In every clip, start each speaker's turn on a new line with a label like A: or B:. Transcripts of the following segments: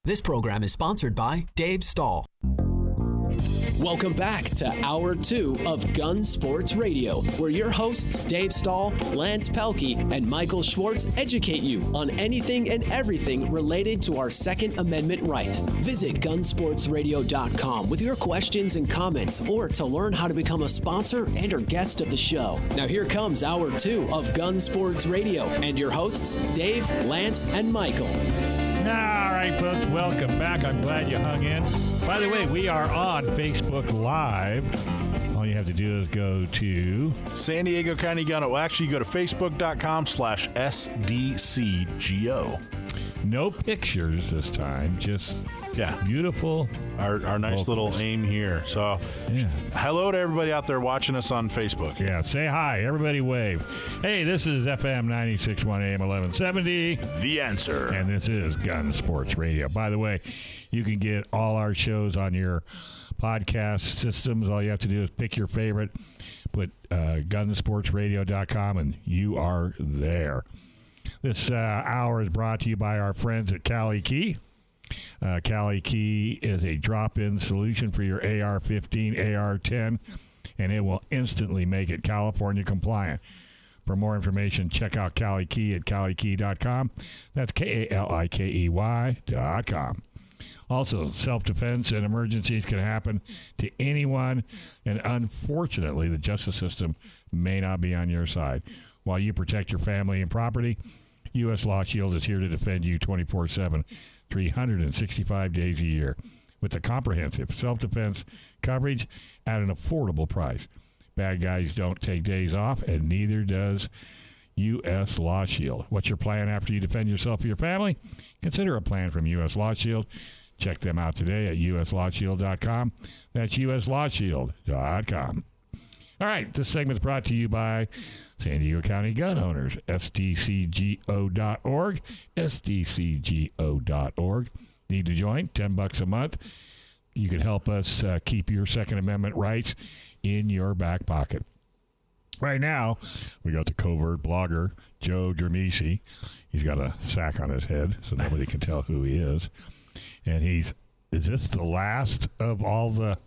A: This program is sponsored by Dave Stahl.
B: Welcome back to Hour 2 of Gun Sports Radio, where your hosts Dave Stahl, Lance Pelkey, and Michael Schwartz educate you on anything and everything related to our Second Amendment right. Visit gunsportsradio.com with your questions and comments, or to learn how to become a sponsor and or guest of the show. Now here comes Hour 2 of Gun Sports Radio, and your hosts Dave, Lance, and Michael.
C: All right, folks, welcome back. I'm glad you hung in. By the way, we are on Facebook Live. All you have to do is go to
D: San Diego County Gun Owners. Well, actually, you go to facebook.com/SDCGO.
C: No pictures this time, just beautiful.
D: Our nice little aim here. So, hello to everybody out there watching us on Facebook.
C: Yeah, say hi. Everybody wave. Hey, this is FM 96.1 AM 1170.
D: The Answer.
C: And this is Gun Sports Radio. By the way, you can get all our shows on your podcast systems. All you have to do is pick your favorite, put gunsportsradio.com, and you are there. This hour is brought to you by our friends at Cali Key. Cali Key is a drop-in solution for your AR-15, AR-10, and it will instantly make it California compliant. For more information, check out Cali Key at calikey.com. That's KALIKEY.com. Also, self-defense and emergencies can happen to anyone, and unfortunately, the justice system may not be on your side. While you protect your family and property, U.S. Law Shield is here to defend you 24/7, 365 days a year, with a comprehensive self-defense coverage at an affordable price. Bad guys don't take days off, and neither does U.S. Law Shield. What's your plan after you defend yourself or your family? Consider a plan from U.S. Law Shield. Check them out today at uslawshield.com. That's uslawshield.com. All right, this segment is brought to you by San Diego County Gun Owners, SDCGO.org, SDCGO.org. Need to join? $10 a month. You can help us keep your Second Amendment rights in your back pocket. Right now, we got the covert blogger, Joe Dramisi. He's got a sack on his head, so nobody can tell who he is. And is this the last of all the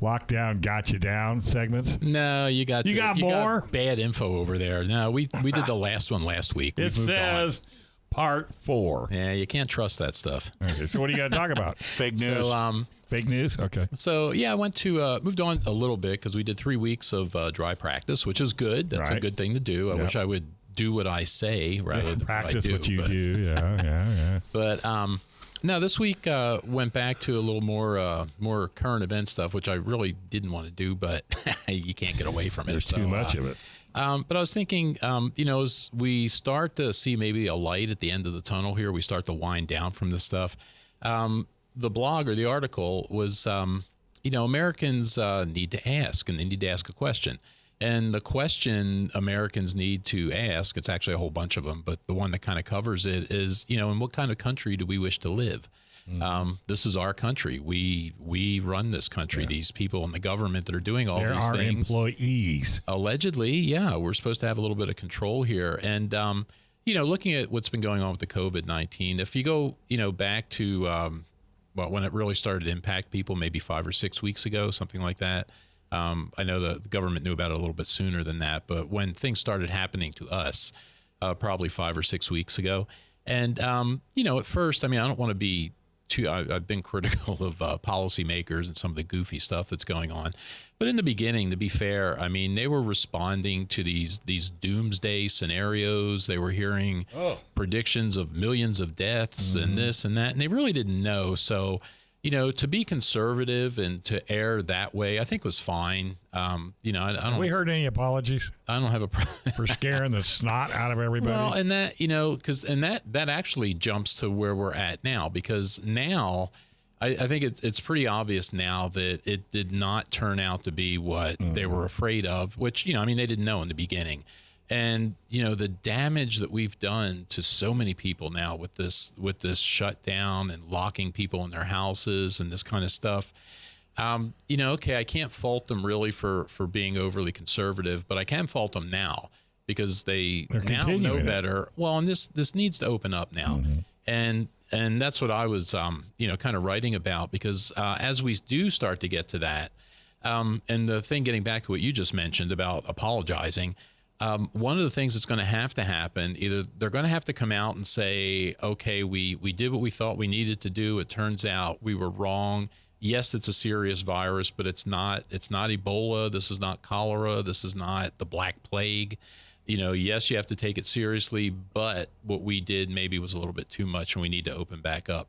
C: lockdown got you down segments?
E: No, you got
C: more
E: bad info over there. No, we did the last one last week.
C: It says part 4.
E: Yeah, you can't trust that stuff.
C: Okay, so what are you going to talk about?
D: Fake news.
E: So,
C: fake news? Okay.
E: So, yeah, I went to, moved on a little bit because we did 3 weeks of dry practice, which is good. That's a good thing to do. I wish I would do what I say rather than
C: practice
E: what you
C: do. Yeah.
E: But, no, this week went back to a little more current event stuff, which I really didn't want to do, but you can't get away from it.
C: There's too much of it.
E: But I was thinking, as we start to see maybe a light at the end of the tunnel here, we start to wind down from this stuff. The blog or the article was, Americans need to ask, and they need to ask a question. And the question Americans need to ask, it's actually a whole bunch of them, but the one that kind of covers it is, in what kind of country do we wish to live? This is our country. We run this country. Yeah. These people in the government that are doing all these things.
C: They're our employees.
E: Allegedly, we're supposed to have a little bit of control here. And, looking at what's been going on with the COVID-19, if you go, back to, when it really started to impact people, maybe 5 or 6 weeks ago, something like that. I know the government knew about it a little bit sooner than that, but when things started happening to us, probably 5 or 6 weeks ago. And, at first, I don't want to be I've been critical of policymakers and some of the goofy stuff that's going on. But in the beginning, to be fair, they were responding to these doomsday scenarios. They were hearing predictions of millions of deaths and this and that, and they really didn't know. So, to be conservative and to err that way, I think was fine. I don't.
C: Have we heard any apologies?
E: I don't have a problem
C: for scaring the snot out of everybody.
E: Well, and that that actually jumps to where we're at now, because now I think it's pretty obvious now that it did not turn out to be what they were afraid of. Which they didn't know in the beginning. And, the damage that we've done to so many people now with this shutdown and locking people in their houses and this kind of stuff, I can't fault them really for being overly conservative, but I can fault them now because they're now know better. Well, and this needs to open up now. And that's what I was, kind of writing about, because as we do start to get to that, and the thing, getting back to what you just mentioned about apologizing, one of the things that's going to happen, either they're going to have to come out and say, okay, we did what we thought we needed to do. It turns out we were wrong. Yes, it's a serious virus, but it's not Ebola. This is not cholera. This is not the Black Plague. Yes, you have to take it seriously, but what we did maybe was a little bit too much, and we need to open back up.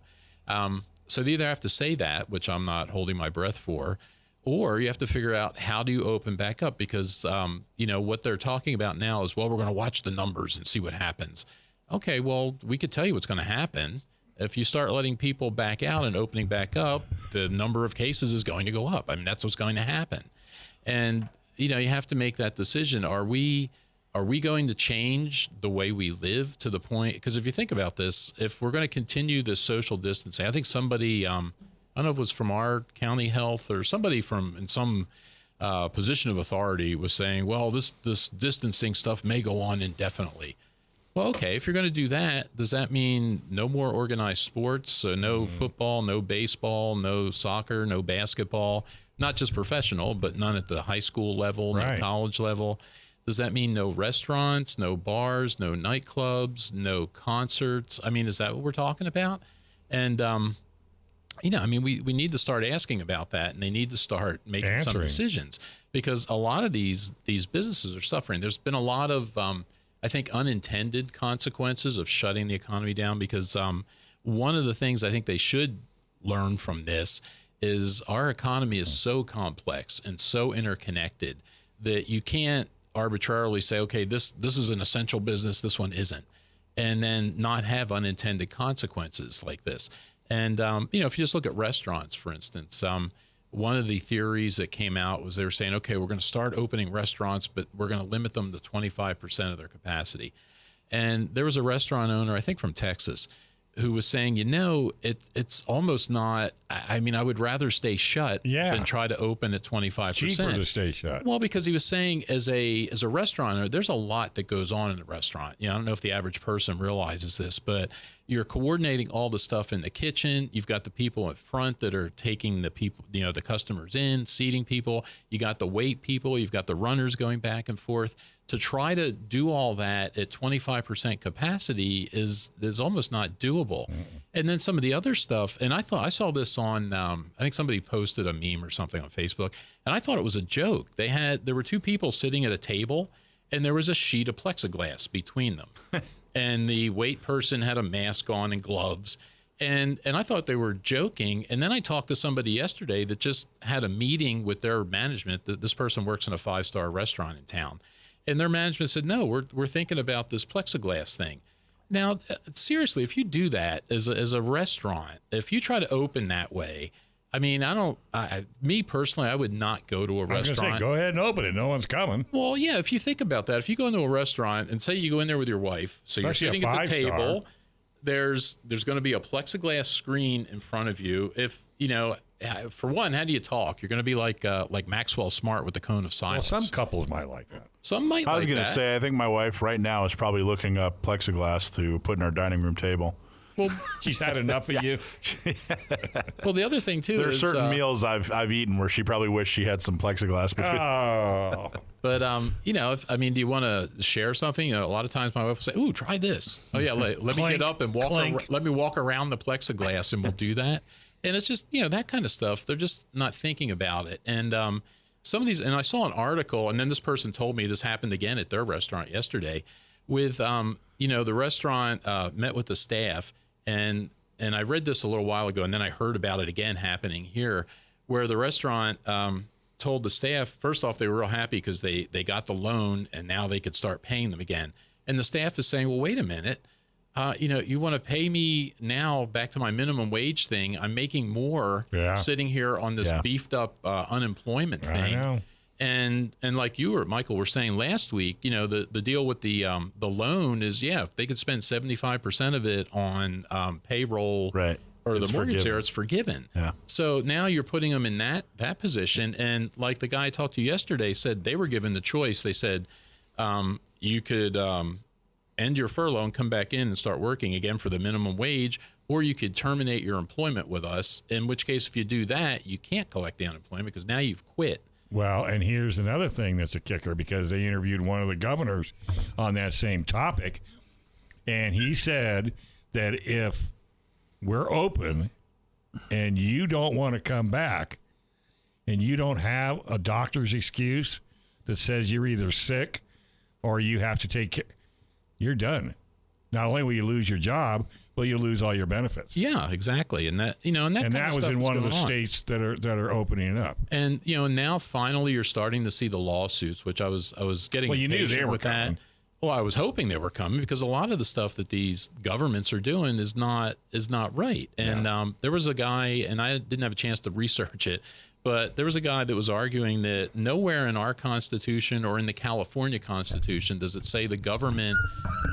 E: So they either have to say that, which I'm not holding my breath for, or you have to figure out how do you open back up, because, what they're talking about now is, well, we're going to watch the numbers and see what happens. Okay, well, we could tell you what's going to happen. If you start letting people back out and opening back up, the number of cases is going to go up. I mean, that's what's going to happen. And, you have to make that decision. Are we going to change the way we live to the point? Because if you think about this, if we're going to continue this social distancing, I think somebody, I don't know if it was from our county health or somebody in some position of authority was saying, well, this distancing stuff may go on indefinitely. Well, okay, if you're going to do that, does that mean no more organized sports? So no football, no baseball, no soccer, no basketball, not just professional, but none at the high school level, no college level. Does that mean no restaurants, no bars, no nightclubs, no concerts? I mean, is that what we're talking about? And, we need to start asking about that, and they need to start making some decisions, because a lot of these businesses are suffering. There's been a lot of, I think, unintended consequences of shutting the economy down, because one of the things I think they should learn from this is our economy is so complex and so interconnected that you can't arbitrarily say, okay, this is an essential business, this one isn't, and then not have unintended consequences like this. And, if you just look at restaurants, for instance, one of the theories that came out was they were saying, okay, we're going to start opening restaurants, but we're going to limit them to 25% of their capacity. And there was a restaurant owner, I think from Texas, who was saying, it's almost not, I would rather stay shut than try to open at 25%.
C: Cheaper to stay shut.
E: Well, because he was saying as a restaurant owner, there's a lot that goes on in the restaurant. I don't know if the average person realizes this, but you're coordinating all the stuff in the kitchen. You've got the people at front that are taking the people, the customers in, seating people. You got the wait people. You've got the runners going back and forth. To try to do all that at 25% capacity is almost not doable. And then some of the other stuff, and I saw this on, I think somebody posted a meme or something on Facebook, and I thought it was a joke. There were two people sitting at a table, and there was a sheet of plexiglass between them. And the wait person had a mask on and gloves. And I thought they were joking. And then I talked to somebody yesterday that just had a meeting with their management. That this person works in a 5-star restaurant in town. And their management said, no, we're thinking about this plexiglass thing. Now, seriously, if you do that as a restaurant, if you try to open that way, me personally, I would not go to a restaurant. I was going to
C: say, go ahead and open it. No one's coming.
E: Well, yeah, if you think about that, if you go into a restaurant and say you go in there with your wife, so you're sitting at the table, there's going to be a plexiglass screen in front of you. If, for one, how do you talk? You're going to be like Maxwell Smart with the cone of silence.
C: Well, some couples might like that.
E: Some might like that.
D: I was going to say, I think my wife right now is probably looking up plexiglass to put in our dining room table.
E: Well,
C: she's had enough of you.
E: Well, the other thing too
D: there
E: is
D: there are certain meals I've eaten where she probably wished she had some plexiglass between.
C: Oh,
E: but do you want to share something? A lot of times my wife will say, "Ooh, try this." Oh yeah, let me get up and let me walk around the plexiglass, and we'll do that. And it's just that kind of stuff. They're just not thinking about it. And some of these, and I saw an article, and then this person told me this happened again at their restaurant yesterday. With the restaurant met with the staff. And I read this a little while ago, and then I heard about it again happening here, where the restaurant told the staff, first off, they were real happy because they got the loan, and now they could start paying them again. And the staff is saying, well, wait a minute. You want to pay me now back to my minimum wage thing. I'm making more sitting here on this beefed up unemployment thing.
C: I know.
E: And like you or Michael were saying last week, the deal with the loan is, if they could spend 75% of it on payroll or the mortgage there, it's forgiven.
D: Yeah.
E: So now you're putting them in that position. And like the guy I talked to yesterday said, they were given the choice. They said, you could end your furlough and come back in and start working again for the minimum wage, or you could terminate your employment with us, in which case, if you do that, you can't collect the unemployment because now you've quit.
C: Well, and here's another thing that's a kicker, because they interviewed one of the governors on that same topic, and he said that if we're open and you don't want to come back and you don't have a doctor's excuse that says you're either sick or you have to take care, you're done. Not only will you lose your job, but you'll lose all your benefits.
E: Yeah, exactly. And that, and that
C: was in one of the states that are opening up.
E: And now finally you're starting to see the lawsuits, which I was getting
C: well, you knew they were
E: with
C: coming.
E: that. Well, I was hoping they were coming, because a lot of the stuff that these governments are doing is not right. And there was a guy, and I didn't have a chance to research it, but there was a guy that was arguing that nowhere in our Constitution or in the California Constitution does it say the government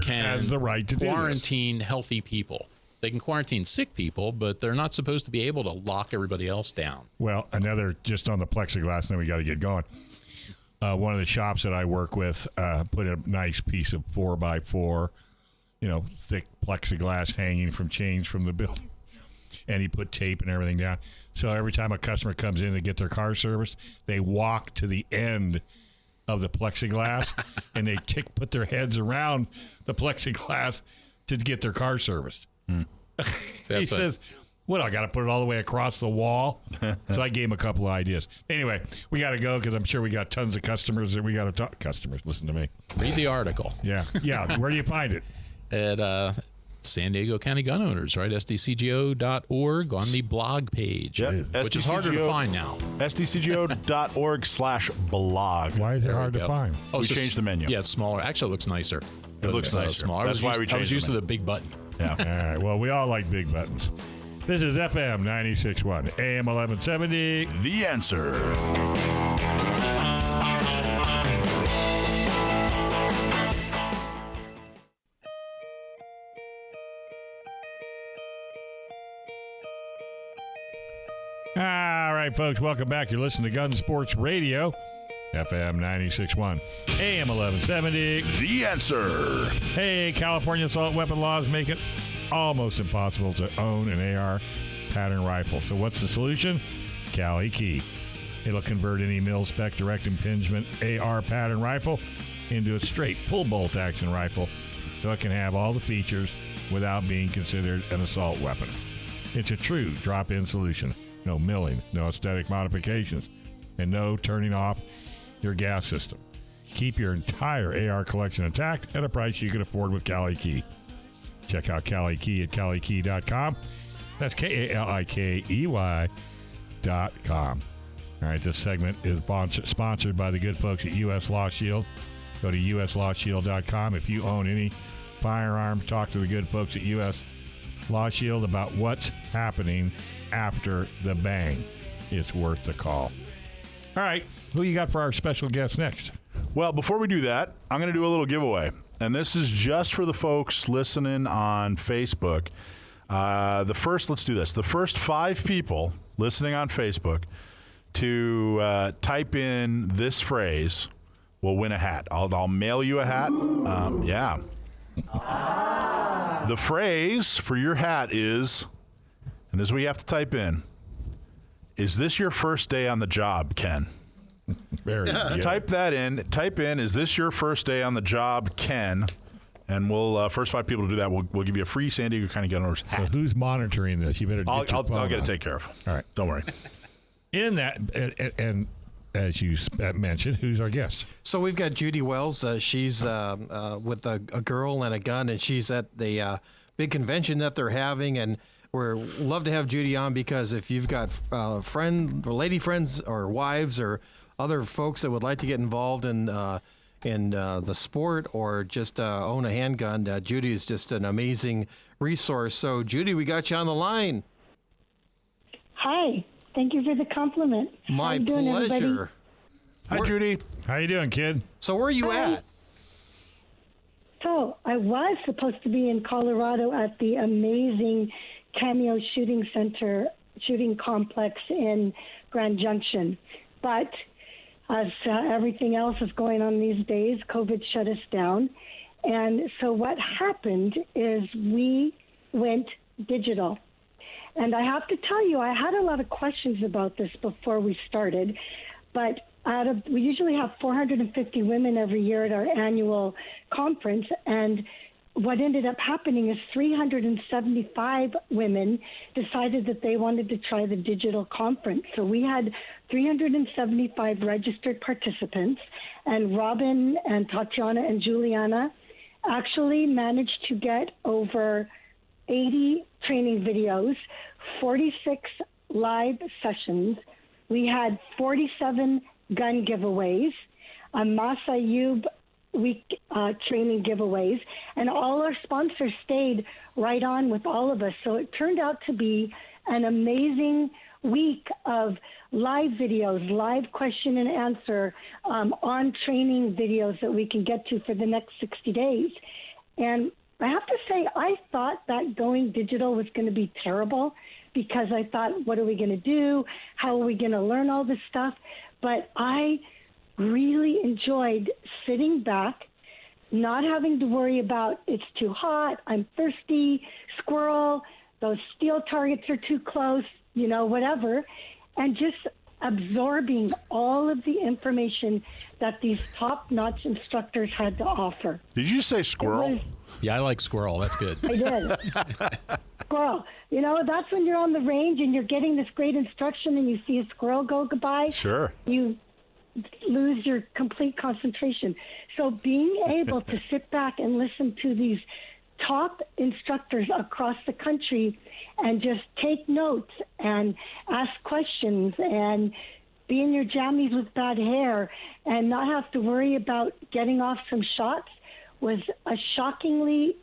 C: has the right to
E: quarantine healthy people. They can quarantine sick people, but they're not supposed to be able to lock everybody else down.
C: Well, another, just on the plexiglass, then we got to get going. One of the shops that I work with put a nice piece of 4x4, thick plexiglass hanging from chains from the building. And he put tape and everything down. So every time a customer comes in to get their car serviced, they walk to the end of the plexiglass and they put their heads around the plexiglass to get their car serviced. He says, what, I got to put it all the way across the wall? So I gave him a couple of ideas. Anyway, we got to go because I'm sure we got tons of customers that we got to talk. Customers, listen to me.
E: Read the article.
C: Yeah. Where do you find it?
E: At San Diego County Gun Owners, right? SDCGO.org on the blog page, which is harder to find now.
D: SDCGO.org/blog.
C: Why is it hard to find?
E: Oh,
D: we changed the menu.
E: Yeah, it's smaller. Actually, it looks nicer.
D: It looks nicer.
E: Smaller.
D: That's why we changed
E: I was used to the big button.
D: Yeah.
C: All right. Well, we all like big buttons. This is FM 96.1, AM 1170.
D: The Answer.
C: All right, folks, welcome back. You're listening to Gun Sports Radio, FM 96.1, AM 1170.
D: The Answer.
C: Hey, California assault weapon laws make it almost impossible to own an AR pattern rifle. So what's the solution? Cali Key. It'll convert any mil-spec direct impingement AR pattern rifle into a straight pull-bolt action rifle, so it can have all the features without being considered an assault weapon. It's a true drop-in solution. No milling, no aesthetic modifications, and no turning off your gas system. Keep your entire AR collection intact at a price you can afford with Cali Key. Check out Cali Key at CaliKey.com. That's KALIKEY.com. All right, this segment is sponsored by the good folks at U.S. Law Shield. Go to uslawshield.com. If you own any firearm, talk to the good folks at U.S. Law Shield about what's happening after the bang. It's worth the call. All right, who you got for our special guest next?
D: Well, before we do that, I'm going to do a little giveaway. And this is just for the folks listening on Facebook. Let's do this. The first 5 people listening on Facebook to type in this phrase will win a hat. I'll mail you a hat. Yeah. The phrase for your hat is, and this is what you have to type in, is this your first day on the job, Ken?
C: Very good.
D: Type that in. Type in, is this your first day on the job, Ken? And we'll first 5 people to do that, we'll give you a free San Diego County Gun Owners hat.
C: So who's monitoring this? You better get
D: I'll get it taken care of.
C: All right.
D: Don't worry.
C: In that, and as you mentioned, who's our guest?
F: So we've got Judi Wells. She's with a girl and a gun, and she's at the big convention that they're having, and we're love to have Judi on because if you've got lady friends or wives or other folks that would like to get involved in the sport or just own a handgun, Judi is just an amazing resource. So, Judi, we got you on the line.
G: Hi. Thank you for the compliment.
F: My pleasure.
D: Hi, Judi.
C: How you doing, kid?
F: So where are you at?
G: So I was supposed to be in Colorado at the amazing Cameo Shooting Complex in Grand Junction. But as everything else is going on these days, COVID shut us down. And so what happened is we went digital. And I have to tell you, I had a lot of questions about this before we started, but we usually have 450 women every year at our annual conference, and what ended up happening is 375 women decided that they wanted to try the digital conference. So we had 375 registered participants, and Robin and Tatiana and Juliana actually managed to get over 80 training videos, 46 live sessions. We had 47 gun giveaways, a Masayub week training giveaways, and all our sponsors stayed right on with all of us. So it turned out to be an amazing week of live videos, live question and answer on training videos that we can get to for the next 60 days. And I have to say, I thought that going digital was going to be terrible because I thought, what are we going to do? How are we going to learn all this stuff? But I really enjoyed sitting back, not having to worry about it's too hot, I'm thirsty, squirrel, those steel targets are too close, whatever, and just absorbing all of the information that these top-notch instructors had to offer.
D: Did you say squirrel?
E: Yeah, I like squirrel. That's good.
G: I did. Squirrel. That's when you're on the range and you're getting this great instruction and you see a squirrel go by.
D: Sure.
G: You lose your complete concentration. So being able to sit back and listen to these top instructors across the country and just take notes and ask questions and be in your jammies with bad hair and not have to worry about getting off some shots was a shockingly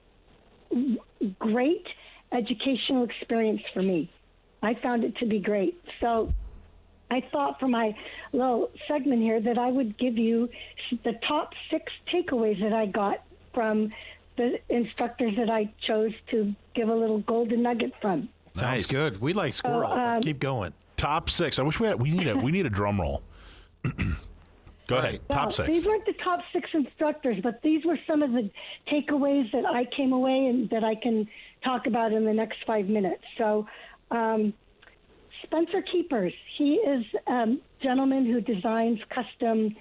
G: great educational experience for me. I found it to be great. So I thought for my little segment here that I would give you the top 6 takeaways that I got from the instructors that I chose to give a little golden nugget from.
F: Sounds good. We like squirrel. Keep going.
D: Top 6. I wish we need a drum roll. Go ahead. Top 6.
G: These weren't the top 6 instructors, but these were some of the takeaways that I came away and that I can talk about in the next 5 minutes. So, Spencer Keepers, he is a gentleman who designs custom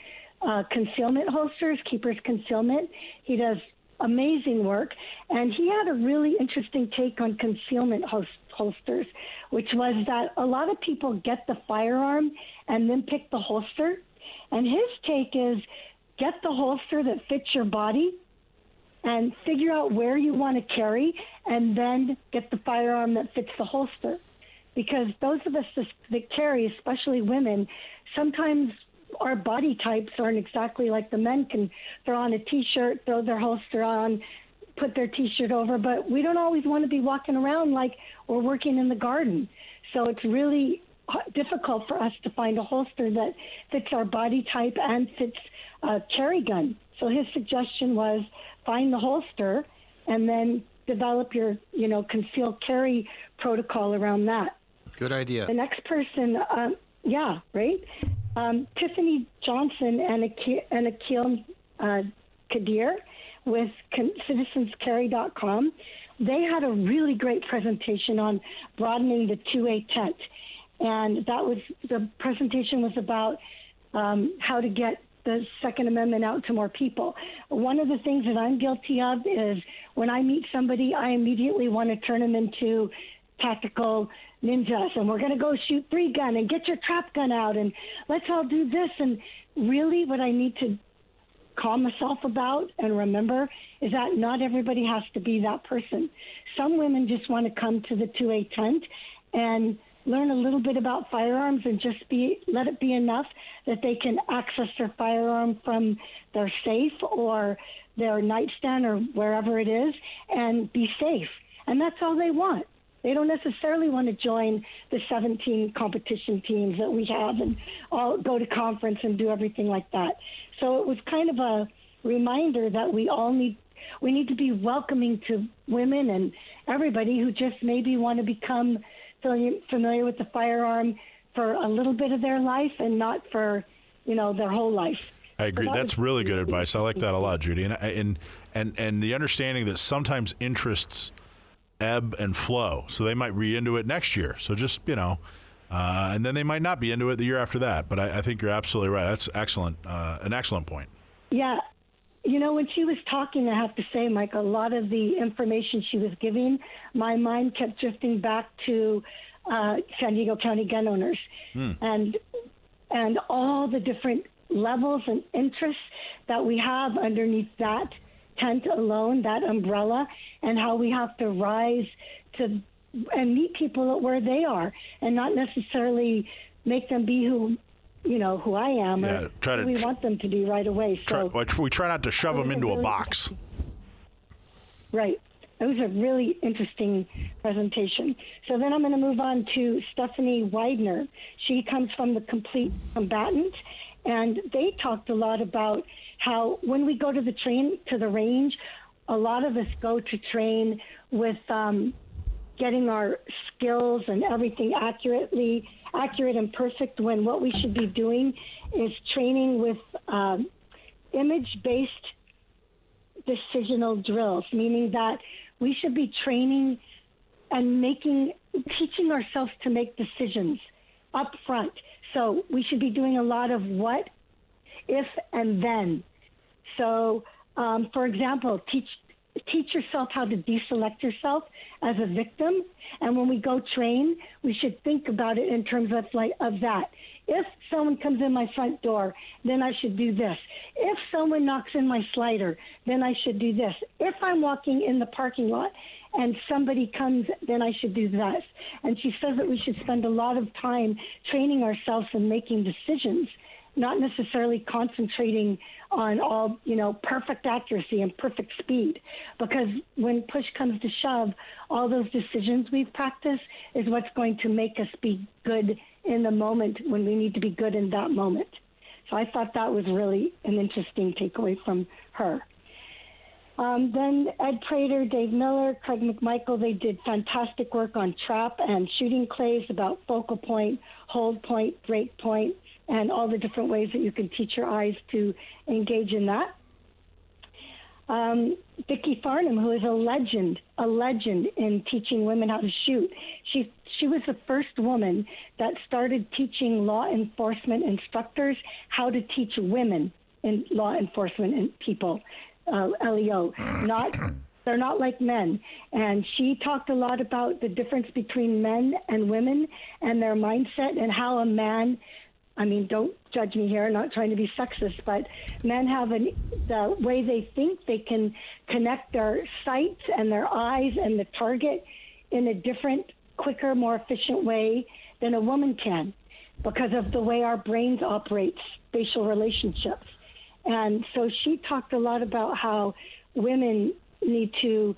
G: concealment holsters, Keepers Concealment. He does amazing work, and he had a really interesting take on concealment holsters, which was that a lot of people get the firearm and then pick the holster. And his take is get the holster that fits your body and figure out where you want to carry, and then get the firearm that fits the holster. Because those of us that carry, especially women, sometimes our body types aren't exactly like the men can throw on a T-shirt, throw their holster on, put their T-shirt over, but we don't always want to be walking around like we're working in the garden. So it's really difficult for us to find a holster that fits our body type and fits a carry gun. So his suggestion was find the holster and then develop your, concealed carry protocol around that.
F: Good idea.
G: The next person, Tiffany Johnson and Akil Kadir with citizenscarry.com. They had a really great presentation on broadening the 2A tent. And the presentation was about how to get the Second Amendment out to more people. One of the things that I'm guilty of is when I meet somebody, I immediately want to turn them into tactical ninjas, and we're going to go shoot 3-gun and get your trap gun out, and let's all do this. And really what I need to calm myself about and remember is that not everybody has to be that person. Some women just want to come to the 2A tent and learn a little bit about firearms and just let it be enough that they can access their firearm from their safe or their nightstand or wherever it is and be safe. And that's all they want. They don't necessarily want to join the 17 competition teams that we have and all go to conference and do everything like that. So it was kind of a reminder that we need to be welcoming to women and everybody who just maybe want to become familiar with the firearm for a little bit of their life and not for, their whole life.
D: I agree.
G: So
D: That's really good advice. I like that a lot, Judi. And the understanding that sometimes interests ebb and flow. So they might be into it next year. So just, and then they might not be into it the year after that. But I think you're absolutely right. That's excellent. An excellent point.
G: Yeah. When she was talking, I have to say, Mike, a lot of the information she was giving, my mind kept drifting back to San Diego County Gun Owners and all the different levels and interests that we have underneath that tent alone, that umbrella, and how we have to rise to and meet people at where they are and not necessarily make them be who I am or who we want them to be right away. So
D: we try not to shove them into a box.
G: Right. It was a really interesting presentation. So then I'm going to move on to Stephanie Widener. She comes from the Complete Combatant, and they talked a lot about how when we go to the range, a lot of us go to train with getting our skills and everything accurate and perfect, when what we should be doing is training with image-based decisional drills, meaning that we should be training and teaching ourselves to make decisions up front. So we should be doing a lot of what, if, and then. So, for example, teach yourself how to deselect yourself as a victim. And when we go train, we should think about it in terms of that. If someone comes in my front door, then I should do this. If someone knocks in my slider, then I should do this. If I'm walking in the parking lot and somebody comes, then I should do this. And she says that we should spend a lot of time training ourselves and making decisions, not necessarily concentrating on all, perfect accuracy and perfect speed. Because when push comes to shove, all those decisions we've practiced is what's going to make us be good in the moment when we need to be good in that moment. So I thought that was really an interesting takeaway from her. Then Ed Prater, Dave Miller, Craig McMichael, they did fantastic work on trap and shooting clays about focal point, hold point, break point, and all the different ways that you can teach your eyes to engage in that. Vicki Farnham, who is a legend in teaching women how to shoot. She was the first woman that started teaching law enforcement instructors how to teach women in law enforcement and people, LEO. They're not like men. And she talked a lot about the difference between men and women and their mindset and how a man, don't judge me here, I'm not trying to be sexist, but men have the way they think, they can connect their sights and their eyes and the target in a different, quicker, more efficient way than a woman can because of the way our brains operate, spatial relationships. And so she talked a lot about how women need to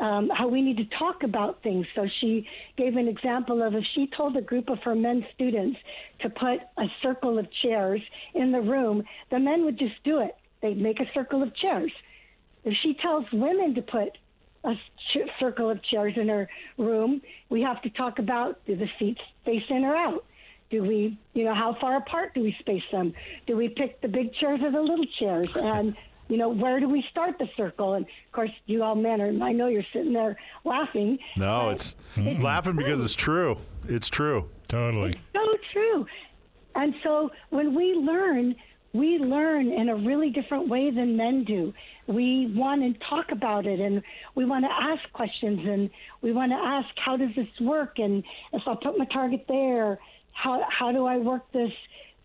G: how we need to talk about things. So she gave an example of if she told a group of her men students to put a circle of chairs in the room, the men would just do it. They'd make a circle of chairs. If she tells women to put a circle of chairs in her room, we have to talk about, do the seats face in or out? Do we, how far apart do we space them? Do we pick the big chairs or the little chairs? And where do we start the circle? And, of course, you all men I know you're sitting there laughing.
D: No, it's laughing because it's true. It's true.
C: Totally.
G: It's so true. And so when we learn in a really different way than men do. We want to talk about it, and we want to ask questions, and we want to ask, how does this work? And if I put my target there, how do I work this?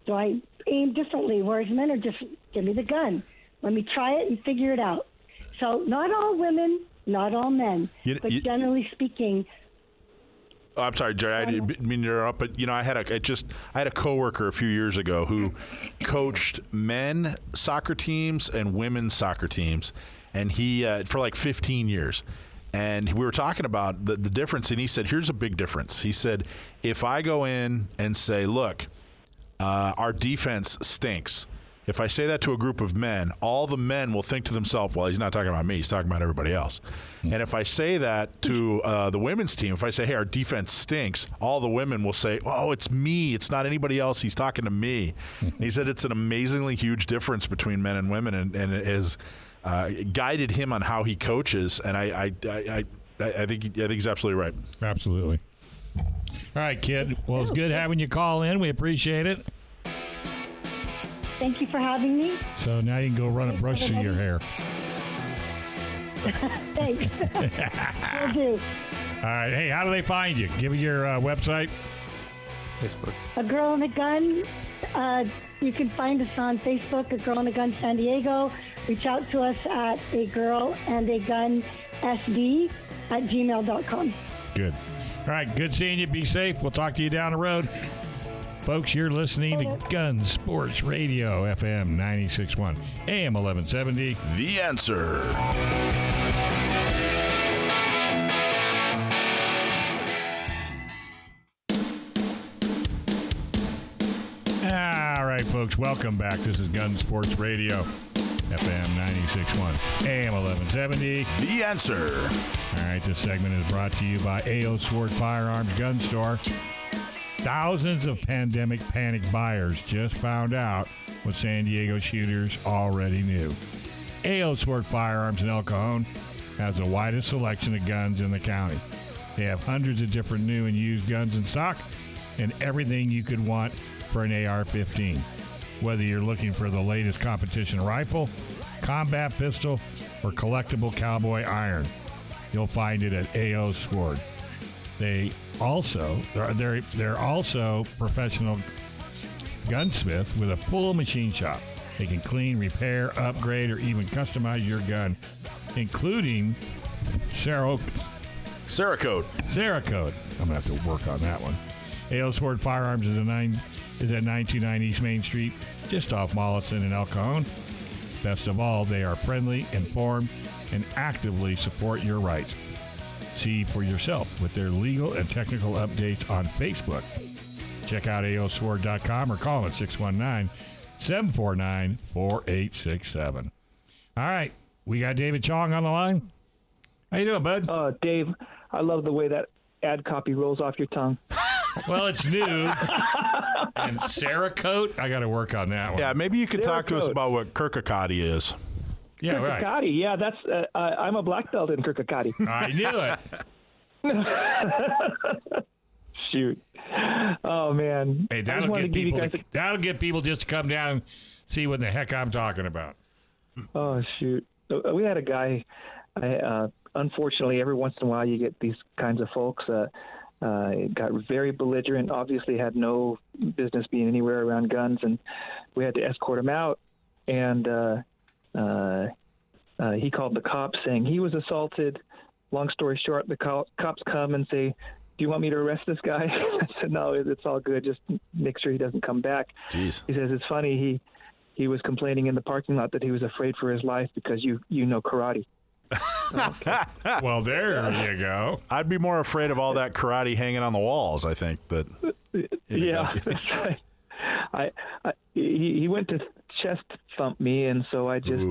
G: Do I aim differently? Whereas men are just, give me the gun. Let me try it and figure it out. So not all women, not all men, but generally speaking.
D: Oh, I'm sorry, Jerry. I didn't mean to interrupt, but I had a coworker a few years ago who coached men soccer teams and women's soccer teams, and he for like 15 years. And we were talking about the difference, and he said, "Here's a big difference." He said, "If I go in and say, look, our defense stinks. if I say that to a group of men, all the men will think to themselves, well, he's not talking about me, he's talking about everybody else. And if I say that to the women's team, if I say, hey, our defense stinks, all the women will say, oh, it's me, it's not anybody else, he's talking to me. And he said it's an amazingly huge difference between men and women, and it has guided him on how he coaches, and I think he's absolutely right.
C: Absolutely. All right, kid. Well, it's good having you call in. We appreciate it.
G: Thank you for having me.
C: So now you can go run a brush through your hair.
G: Thanks. Will do.
C: All right. Hey, how do they find you? Give me your website.
F: Facebook.
G: A Girl and a Gun. You can find us on Facebook, A Girl and a Gun San Diego. Reach out to us at A Girl and a Gun SD at gmail.com.
C: Good. All right. Good seeing you. Be safe. We'll talk to you down the road. Folks, you're listening to Gun Sports Radio, FM 96.1, AM 1170.
D: The Answer.
C: All right, folks, welcome back. This is Gun Sports Radio, FM 96.1, AM 1170.
D: The Answer.
C: All right, this segment is brought to you by A.O. Sword Firearms Gun Store. Thousands of pandemic panic buyers just found out what San Diego shooters already knew. A.O. Sword Firearms in El Cajon has the widest selection of guns in the county. They have hundreds of different new and used guns in stock and everything you could want for an AR-15. Whether you're looking for the latest competition rifle, combat pistol, or collectible cowboy iron, you'll find it at A.O. Sword. They're also professional gunsmith with a full machine shop. They can clean, repair, upgrade, or even customize your gun, including cerakote. Cerakote. I'm gonna have to work on that one. A.O. Sword Firearms is at 929 East Main Street, just off Mollison and El Cajon. Best of all, they are friendly, informed, and actively support your rights. See for yourself with their legal and technical updates on Facebook. Check out aosword.com or call them at 619-749-4867. All right, we got David Chong on the line. How you doing, bud?
H: Dave, I love the way that ad copy rolls off your tongue.
C: Well, it's new. And cerakote, I got to work on that one.
D: Yeah, maybe you could talk to us about what cerakote is.
C: Yeah, right.
H: Cerakote, yeah, that's. I'm a black belt in cerakote.
C: I knew it.
H: Shoot. Oh man.
C: Hey, that'll get people just to come down and see what the heck I'm talking about.
H: Oh shoot. We had a guy. Unfortunately, every once in a while you get these kinds of folks. Got very belligerent. Obviously, had no business being anywhere around guns, and we had to escort him out. And he called the cops, saying he was assaulted. Long story short, the cops come and say, "Do you want me to arrest this guy?" I said, "No, it's all good. Just make sure he doesn't come back."
D: Jeez.
H: He says it's funny. He was complaining in the parking lot that he was afraid for his life because you know karate.
C: Okay. Well, there you go.
D: I'd be more afraid of all that karate hanging on the walls, I think. But
H: yeah, that's right. He went to chest thump me, and so I just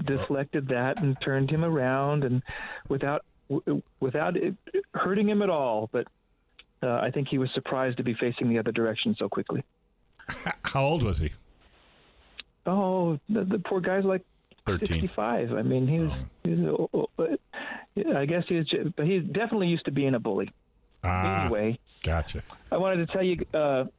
H: deflected that and turned him around, and without it hurting him at all. But I think he was surprised to be facing the other direction so quickly.
C: How old was he?
H: Oh, the poor guy's like
D: 13.
H: 65. I mean, he was I guess but he definitely used to being a bully. Anyway,
C: gotcha.
H: I wanted to tell you,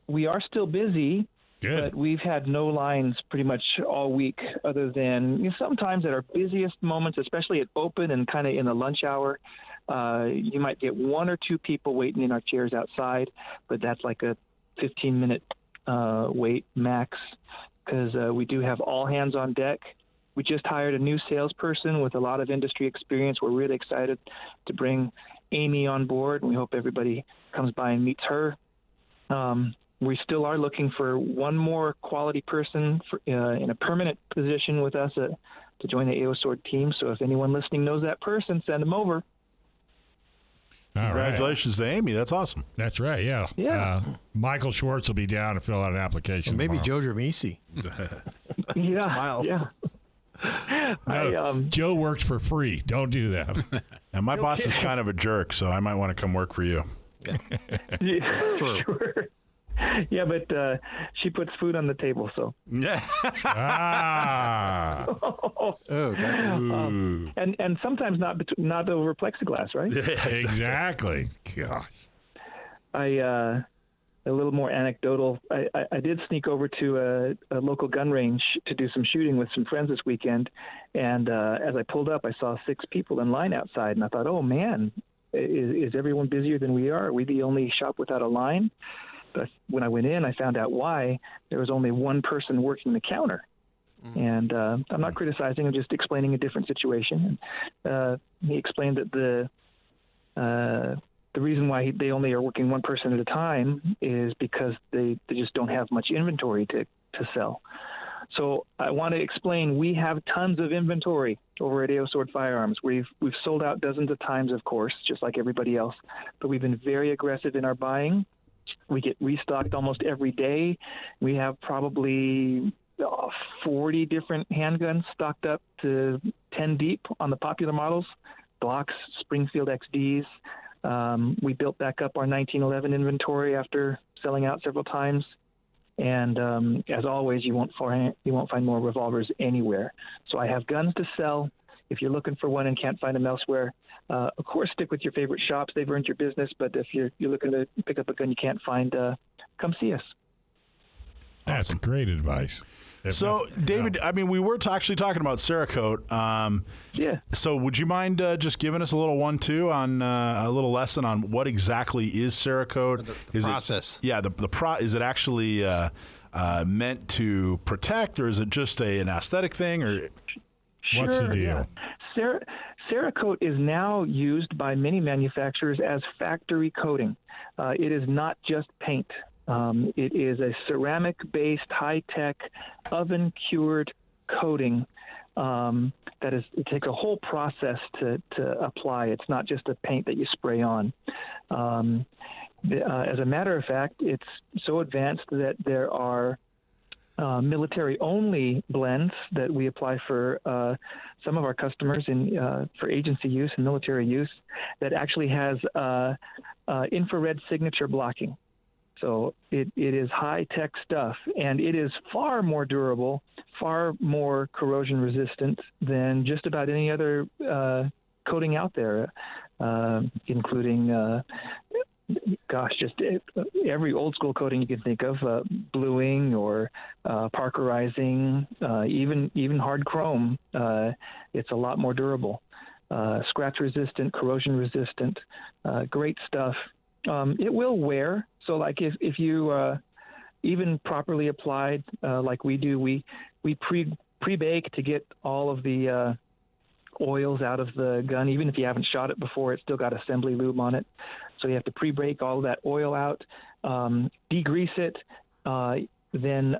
H: we are still busy.
C: Good.
H: But we've had no lines pretty much all week, other than sometimes at our busiest moments, especially at open and kind of in the lunch hour, you might get one or two people waiting in our chairs outside, but that's like a 15-minute wait max, because we do have all hands on deck. We just hired a new salesperson with a lot of industry experience. We're really excited to bring Amy on board, and we hope everybody comes by and meets her. We still are looking for one more quality person in a permanent position with us to join the AO Sword team. So if anyone listening knows that person, send them over.
D: Congratulations to Amy. That's awesome.
C: That's right, yeah.
H: Yeah.
C: Michael Schwartz will be down to fill out an application.
F: Maybe
C: tomorrow.
F: Joe Dramisi.
H: Yeah,
F: Smiles.
H: yeah.
C: No, Joe works for free. Don't do that.
D: And my boss is kind of a jerk, so I might want to come work for you.
H: Yeah,
F: True.
H: sure. Yeah, but she puts food on the table, so.
D: Yeah.
C: Ah.
F: Oh, gotcha.
H: And sometimes not over plexiglass, right?
C: Exactly. Gosh.
H: A little more anecdotal. I did sneak over to a local gun range to do some shooting with some friends this weekend, and as I pulled up, I saw 6 people in line outside, and I thought, oh man, is everyone busier than we are? Are we the only shop without a line? But when I went in, I found out why. There was only one person working the counter. And I'm not criticizing, I'm just explaining a different situation. He explained that the reason why they only are working one person at a time is because they just don't have much inventory to sell. So I want to explain, we have tons of inventory over at AO Sword Firearms. We've sold out dozens of times, of course, just like everybody else, but we've been very aggressive in our buying. We get restocked almost every day. We have probably 40 different handguns stocked up to 10 deep on the popular models, Glocks, Springfield XDs. We built back up our 1911 inventory after selling out several times. And as always, you won't find more revolvers anywhere. So I have guns to sell. If you're looking for one and can't find them elsewhere, of course, stick with your favorite shops. They've earned your business. But if you're looking to pick up a gun you can't find, come see us.
C: That's great advice.
D: So, David, I mean, we were actually talking about cerakote.
H: Yeah.
D: So, would you mind just giving us a little 1-2 on a little lesson on what exactly is cerakote?
F: The process.
D: Is it actually meant to protect, or is it just an aesthetic thing, or
C: what's the deal?
H: Yeah. Cerakote is now used by many manufacturers as factory coating. It is not just paint. It is a ceramic-based, high-tech, oven-cured coating it takes a whole process to apply. It's not just a paint that you spray on. As a matter of fact, it's so advanced that there are military-only blends that we apply for some of our customers for agency use and military use that actually has infrared signature blocking. So it is high-tech stuff, and it is far more durable, far more corrosion resistant than just about any other coating out there, including, just every old-school coating you can think of, bluing or parkerizing, even hard chrome. It's a lot more durable, scratch-resistant, corrosion-resistant, great stuff. It will wear. So like if you even properly applied like we do, we pre-bake to get all of the oils out of the gun. Even if you haven't shot it before, it's still got assembly lube on it. So you have to pre-bake all of that oil out, degrease it, then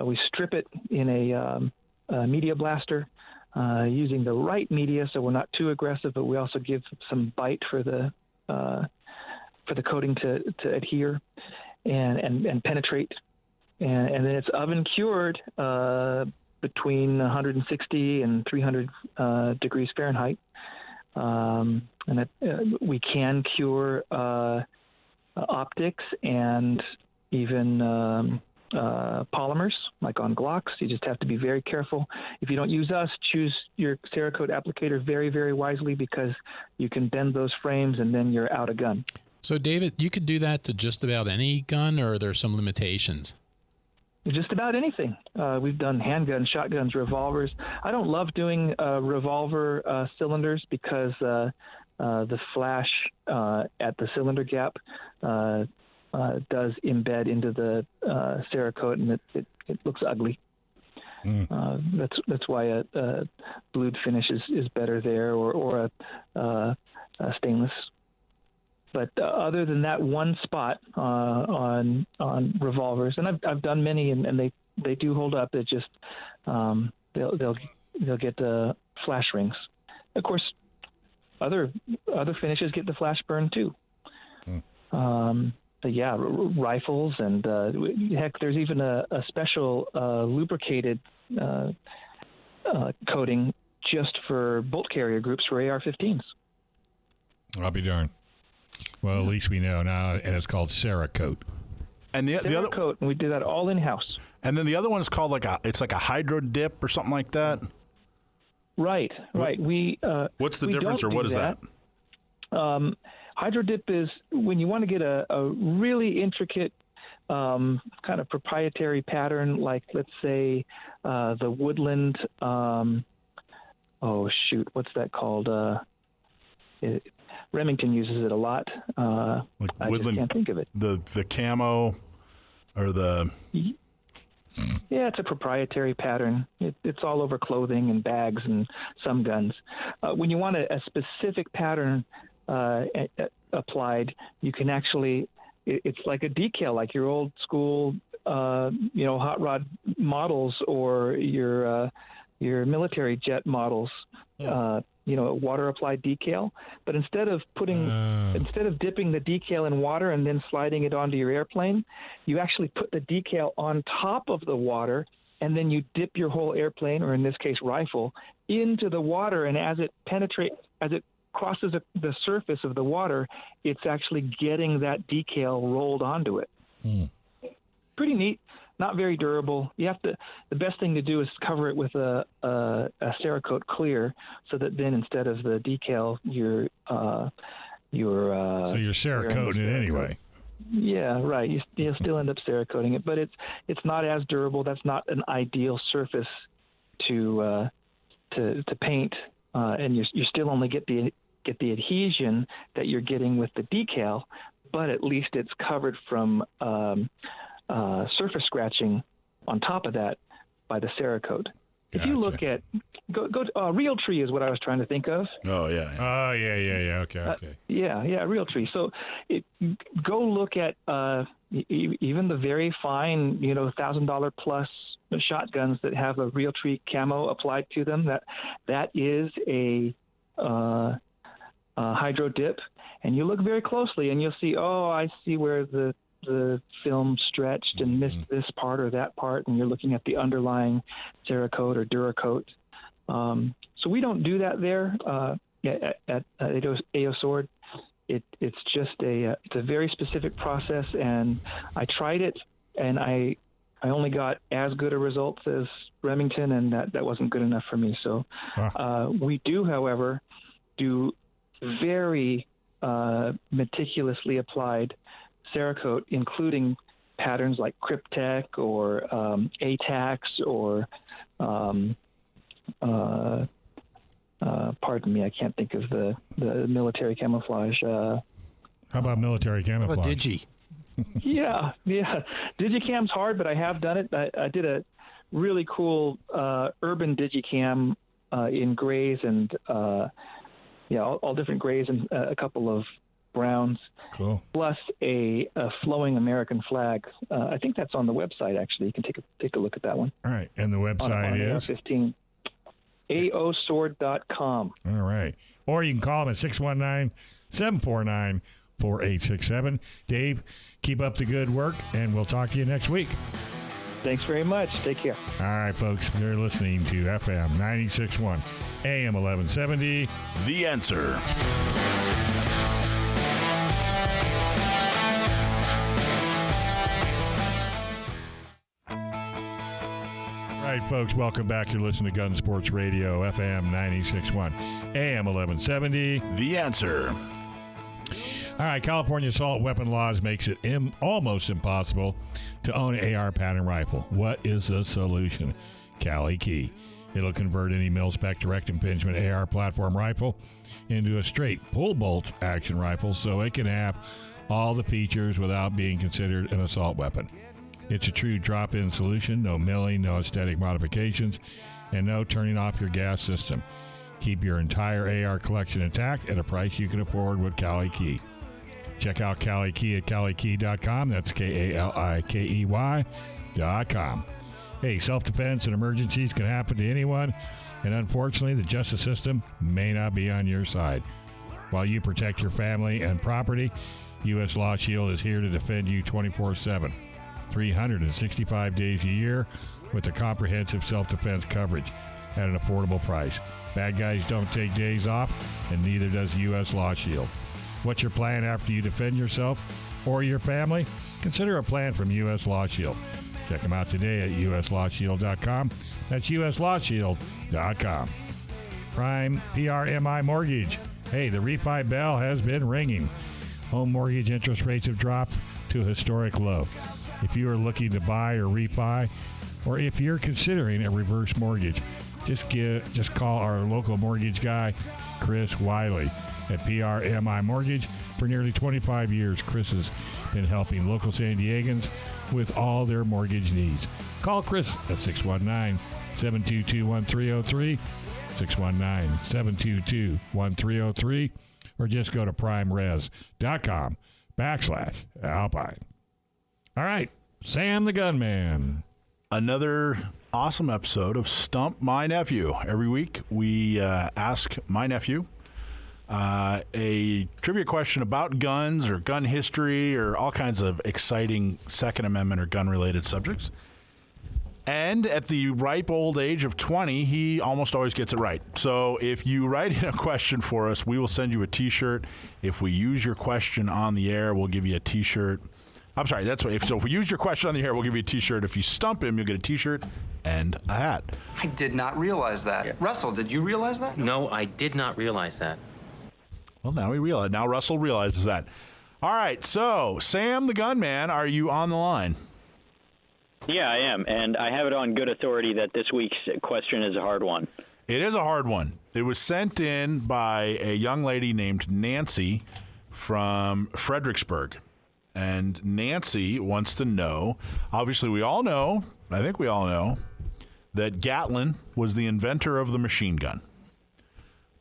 H: we strip it in a media blaster using the right media, so we're not too aggressive, but we also give some bite for the coating to adhere and penetrate, and then it's oven cured between 160 and 300 degrees Fahrenheit, and we can cure optics and even polymers, like on Glocks. You just have to be very careful. If you don't use us, choose your cerakote applicator very, very wisely, because you can bend those frames and then you're out of gun.
E: So, David, you could do that to just about any gun, or are there some limitations?
H: Just about anything. We've done handguns, shotguns, revolvers. I don't love doing revolver cylinders because the flash at the cylinder gap does embed into the cerakote, and it looks ugly. That's why a blued finish is better there, or a stainless. But other than that one spot on revolvers, and I've done many, and they do hold up. It just they'll get the flash rings. Of course, other finishes get the flash burn too. rifles, and heck, there's even a special lubricated coating just for bolt carrier groups for AR-15s.
C: I'll be darned. Well, at least we know now, and it's called cerakote.
D: And the other
H: coat, and we do that all in house.
D: And then the other one is called it's like a hydro dip or something like that.
H: Right.
D: What's the difference, or what is that?
H: Hydro dip is when you want to get a really intricate kind of proprietary pattern, like let's say the woodland. What's that called? Remington uses it a lot. I just can't think of it.
D: The camo, or the.
H: Yeah, it's a proprietary pattern. It's all over clothing and bags and some guns. When you want a specific pattern applied, you can actually. It's like a decal, like your old school, hot rod models or your military jet models. Water applied decal. But instead of dipping the decal in water and then sliding it onto your airplane, you actually put the decal on top of the water, and then you dip your whole airplane, or in this case rifle, into the water. And as it crosses the surface of the water, it's actually getting that decal rolled onto it. Pretty neat. Not very durable. The best thing to do is cover it with a Cerakote clear, so that then instead of the decal, you're
C: Cerakoting it anyway.
H: Yeah, right. You'll still end up Cerakoting it, but it's not as durable. That's not an ideal surface to paint, and you still only get the adhesion that you're getting with the decal, but at least it's covered from surface scratching on top of that by the Cerakote. If you look at Realtree is what I was trying to think of.
D: Oh yeah.
C: Oh yeah. Okay.
H: Realtree. So go look at even the very fine, $1,000 plus shotguns that have a Realtree camo applied to them. That is a hydro dip, and you look very closely, and you'll see. Oh, I see where the film stretched and missed this part or that part, and you're looking at the underlying Cerakote or Duracote. So we don't do that there at AO Sword. It's just it's a very specific process, and I tried it, and I only got as good a results as Remington, and that wasn't good enough for me. So we do, however, do very meticulously applied Cerakote, including patterns like Cryptek or ATAX or pardon me, I can't think of the military camouflage.
C: How about military camouflage?
F: How about Digi?
H: yeah. Digicam's hard, but I have done it. I did a really cool urban Digicam in grays and all different grays and a couple of browns,
C: cool, plus
H: a flowing American flag. I think that's on the website. Actually, you can take a look at that one.
C: All right, and the website is
H: AR-15, aosword.com.
C: All right, or you can call them at 619-749-4867. Dave, keep up the good work, and we'll talk to you next week.
H: Thanks very much. Take care.
C: All right, folks, you're listening to FM 96.1, AM 1170.
D: The Answer.
C: All right, folks, welcome back. You're listening to Gun Sports Radio, FM 96.1, AM 1170.
D: The Answer.
C: All right, California assault weapon laws makes it almost impossible to own an AR pattern rifle. What is the solution? Cali Key. It'll convert any mil-spec direct impingement AR platform rifle into a straight pull-bolt action rifle so it can have all the features without being considered an assault weapon. It's a true drop-in solution, no milling, no aesthetic modifications, and no turning off your gas system. Keep your entire AR collection intact at a price you can afford with Cali Key. Check out Cali Key at CaliKey.com. That's KALIKEY.com. Hey, self-defense and emergencies can happen to anyone, and unfortunately, the justice system may not be on your side. While you protect your family and property, U.S. Law Shield is here to defend you 24/7, 365 days a year with a comprehensive self-defense coverage at an affordable price. Bad guys don't take days off, and neither does U.S. Law Shield. What's your plan after you defend yourself or your family? Consider a plan from U.S. Law Shield. Check them out today at uslawshield.com. That's uslawshield.com. Prime PRMI Mortgage. Hey, the refi bell has been ringing. Home mortgage interest rates have dropped to a historic low. If you are looking to buy or refi, or if you're considering a reverse mortgage, just call our local mortgage guy, Chris Wiley, at PRMI Mortgage. For nearly 25 years, Chris has been helping local San Diegans with all their mortgage needs. Call Chris at 619-722-1303, 619-722-1303, or just go to primeres.com/Alpine. All right, Sam the Gunman.
D: Another awesome episode of Stump My Nephew. Every week we ask my nephew a trivia question about guns or gun history or all kinds of exciting Second Amendment or gun-related subjects. And at the ripe old age of 20, he almost always gets it right. So if you write in a question for us, we will send you a T-shirt. If we use your question on the air, we'll give you a T-shirt. I'm sorry, that's what. If we use your question on the air, we'll give you a T-shirt. If you stump him, you'll get a T-shirt and a hat.
I: I did not realize that. Yeah. Russell, did you realize that?
J: No, I did not realize that.
D: Well, now we realize. Now Russell realizes that. All right, so Sam the Gunman, are you on the line?
K: Yeah, I am, and I have it on good authority that this week's question is a hard one.
D: It is a hard one. It was sent in by a young lady named Nancy from Fredricksburg. And Nancy wants to know, obviously we all know, I think we all know, that Gatlin was the inventor of the machine gun.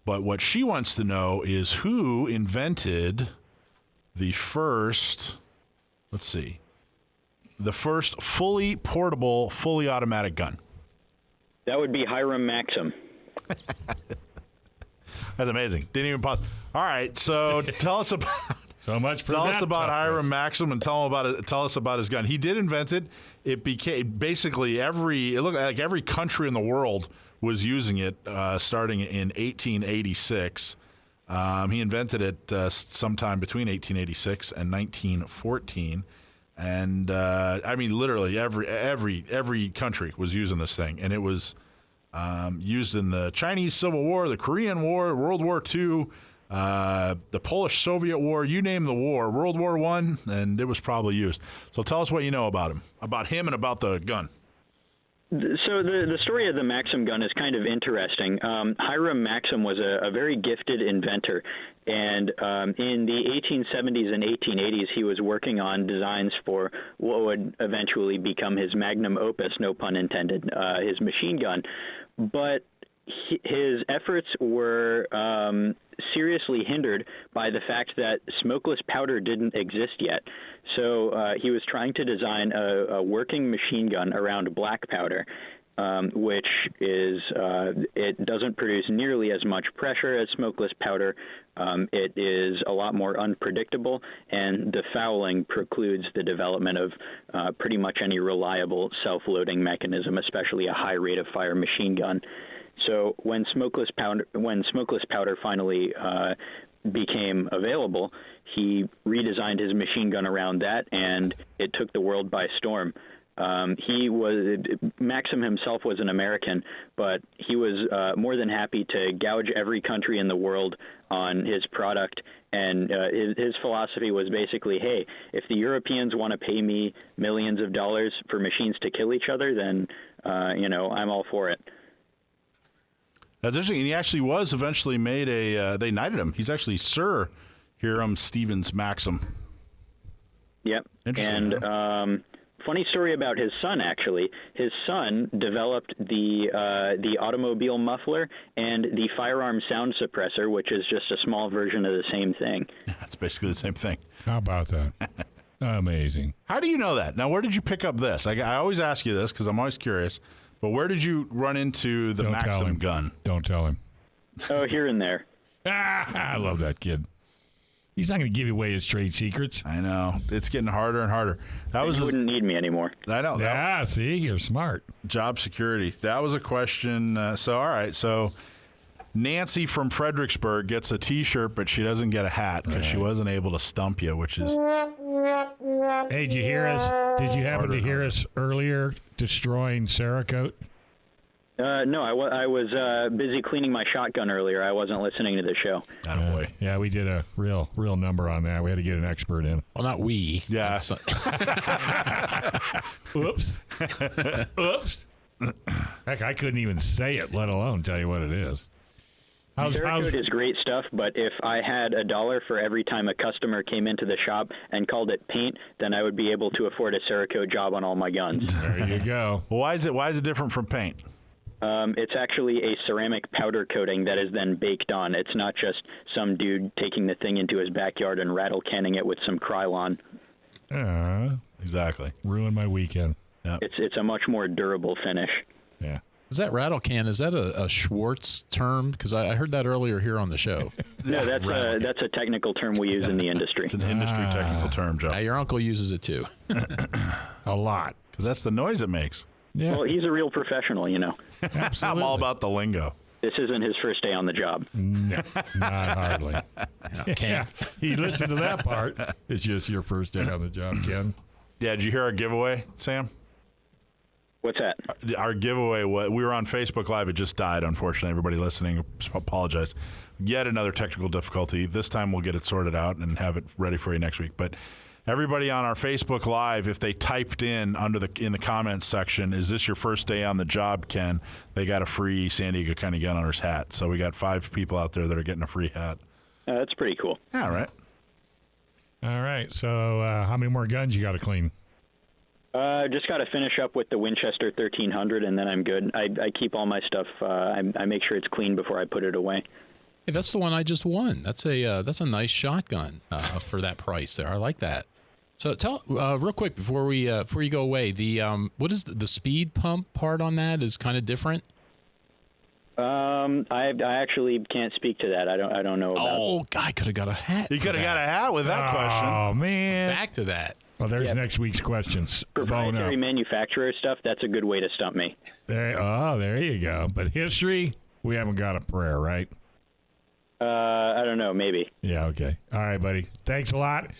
D: But what she wants to know is who invented the first, the first fully portable, fully automatic gun.
K: That would be Hiram Maxim.
D: That's amazing. Didn't even pause. All right, so tell us about...
C: So much for
D: tell
C: that
D: us about
C: toughness.
D: Hiram Maxim and tell us about his gun. He did invent it. It became basically it looked like every country in the world was using it starting in 1886. He invented it sometime between 1886 and 1914. And I mean, literally every country was using this thing, and it was used in the Chinese Civil War, the Korean War, World War II. The Polish-Soviet War, you name the war, World War I, and it was probably used. So tell us what you know about him and about the gun.
K: So the story of the Maxim gun is kind of interesting. Hiram Maxim was a very gifted inventor, and in the 1870s and 1880s, he was working on designs for what would eventually become his magnum opus, no pun intended, his machine gun. But his efforts were seriously hindered by the fact that smokeless powder didn't exist yet. So he was trying to design a working machine gun around black powder, which is it doesn't produce nearly as much pressure as smokeless powder. It is a lot more unpredictable, and the fouling precludes the development of pretty much any reliable self-loading mechanism, especially a high rate of fire machine gun. So when smokeless powder finally became available, he redesigned his machine gun around that, and it took the world by storm. Maxim himself was an American, but he was more than happy to gouge every country in the world on his product. And his philosophy was basically, hey, if the Europeans want to pay me millions of dollars for machines to kill each other, then I'm all for it.
D: That's interesting. He actually was eventually made they knighted him. He's actually Sir Hiram Stevens Maxim.
K: Yep. And funny story about his son, actually. His son developed the automobile muffler and the firearm sound suppressor, which is just a small version of the same thing.
D: It's basically the same thing.
C: How about that? Amazing.
D: How do you know that? Now, where did you pick up this? I always ask you this because I'm always curious. But where did you run into the Maxim gun?
C: Don't tell him.
K: Oh, here and there.
C: I love that kid. He's not going to give away his trade secrets.
D: I know. It's getting harder and harder.
K: You wouldn't need me anymore.
D: I know.
C: Yeah, see, you're smart.
D: Job security. That was a question. All right. So Nancy from Fredricksburg gets a T-shirt, but she doesn't get a hat because she wasn't able to stump you, which is...
C: Hey, did you hear us? Did you happen to hear us earlier destroying cerakote?
K: No, I was busy cleaning my shotgun earlier. I wasn't listening to the show.
D: Attaboy.
C: Yeah, we did a real number on that. We had to get an expert in.
E: Well, not we.
D: Yeah.
C: Oops. Oops. Heck, I couldn't even say it, let alone tell you what it is.
K: Cerakote is great stuff, but if I had $1 for every time a customer came into the shop and called it paint, then I would be able to afford a Cerakote job on all my guns.
C: There you go.
D: Well, why is it different from paint?
K: It's actually a ceramic powder coating that is then baked on. It's not just some dude taking the thing into his backyard and rattle canning it with some Krylon.
D: Exactly.
C: Ruined my weekend.
D: Yep.
K: It's a much more durable finish.
C: Yeah.
E: Is that rattle can? Is that a Schwartz term? Because I heard that earlier here on the show.
K: No, that's a technical term we use in the industry.
D: It's an industry technical term, Joe.
E: Your uncle uses it too.
C: A lot.
D: Because that's the noise it makes.
C: Yeah.
K: Well, he's a real professional, you know.
C: Absolutely.
D: I'm all about the lingo.
K: This isn't his first day on the job.
C: No, not hardly.
E: Ken.
C: He listened to that part. It's just your first day on the job, Ken.
D: Yeah, did you hear our giveaway, Sam?
K: What's that?
D: Our giveaway, we were on Facebook Live. It just died, unfortunately. Everybody listening, apologize. Yet another technical difficulty. This time we'll get it sorted out and have it ready for you next week. But everybody on our Facebook Live, if they typed in in the comments section, is this your first day on the job, Ken? They got a free San Diego County Gun Owners hat. So we got 5 people out there that are getting a free hat.
K: That's pretty cool.
D: All right.
C: All right. So how many more guns you got to clean?
K: Just got to finish up with the Winchester 1300, and then I'm good. I keep all my stuff. I make sure it's clean before I put it away.
E: Hey, that's the one I just won. That's a nice shotgun for that price there. I like that. So tell real quick before you go away, the what is the speed pump part on that is kind of different.
K: I actually can't speak to that. I don't know about.
E: Oh, I could have got a hat.
D: You could have got a hat with that question.
C: Oh man!
E: Back to that.
C: Well, there's next week's questions.
K: Proprietary manufacturer stuff, that's a good way to stump me.
C: There you go. But history, we haven't got a prayer, right?
K: I don't know, maybe.
C: Yeah, okay. All right, buddy. Thanks a lot.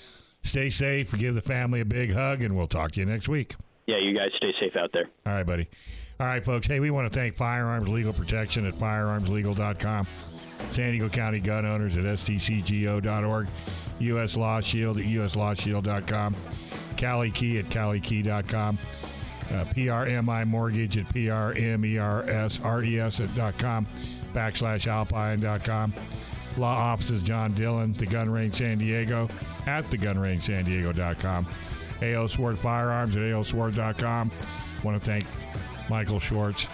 C: Stay safe. Give the family a big hug, and we'll talk to you next week.
K: Yeah, you guys stay safe out there.
C: All right, buddy. All right, folks. Hey, we want to thank Firearms Legal Protection at firearmslegal.com, San Diego County Gun Owners at SDCGO.org, U.S. Law Shield at uslawshield.com, Cali Key at calikey.com, PRMI Mortgage at PRMERSRES.com, /Alpine.com, Law Offices John Dillon, The Gun Range San Diego at thegunrangesandiego.com, A.O. Sword Firearms at AOSword.com. Want to thank Michael Schwartz,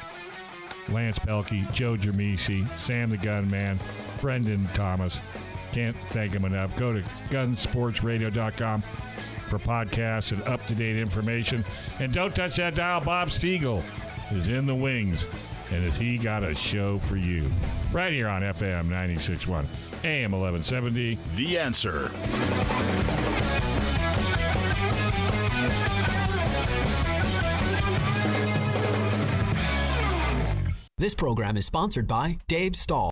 C: Lance Pelkey, Joe Germisi, Sam the Gunman, Brendan Thomas. Can't thank him enough. Go to gunsportsradio.com for podcasts and up-to-date information. And don't touch that dial. Bob Stiegel is in the wings, and has he got a show for you right here on FM 96.1, AM 1170.
D: The Answer.
A: This program is sponsored by Dave Stahl.